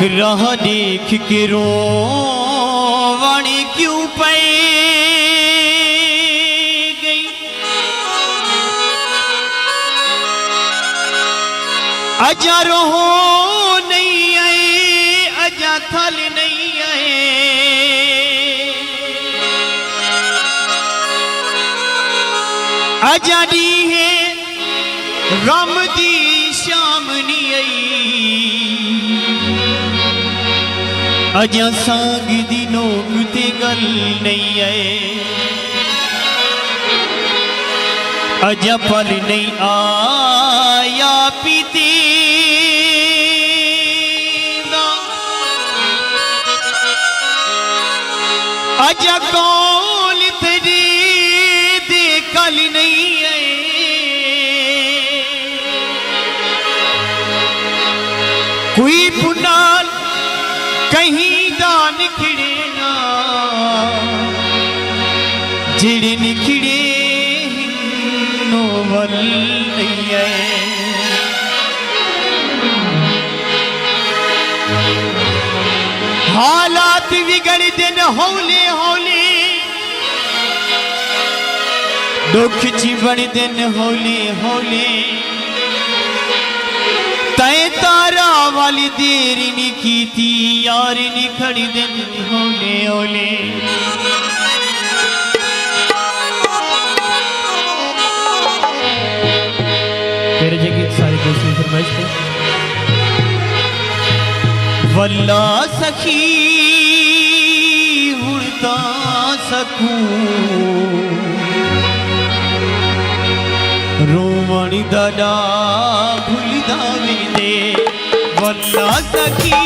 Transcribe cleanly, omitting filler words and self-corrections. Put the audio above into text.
राह देख के रोवण क्यों पे गई। अजा रोहो नहीं आए, अजा थल नहीं आए। अजा दी है रम दी शाम नहीं आई। अजा सांग दी नोक ते गल नहीं आए। अजा पल नहीं आया पीते अजा कौल तेरे दे कल नहीं आए। कोई पुनाल कहीं दा निखड़े ना जेड़े निखड़े नोवल नहीं आए। हालात बिगड़ दिन हौले हौले, दुख चिवड़ दिन हौले हौले। तय तारा वाली देर नहीं की थी यार निखड़ दिन हौले हौले। तेरे जगह सारी दूसरी फरमाइश पे वल्ला सखी उड़ता सकूं रोवण दादा भूलदा वेंदे। वल्ला सखी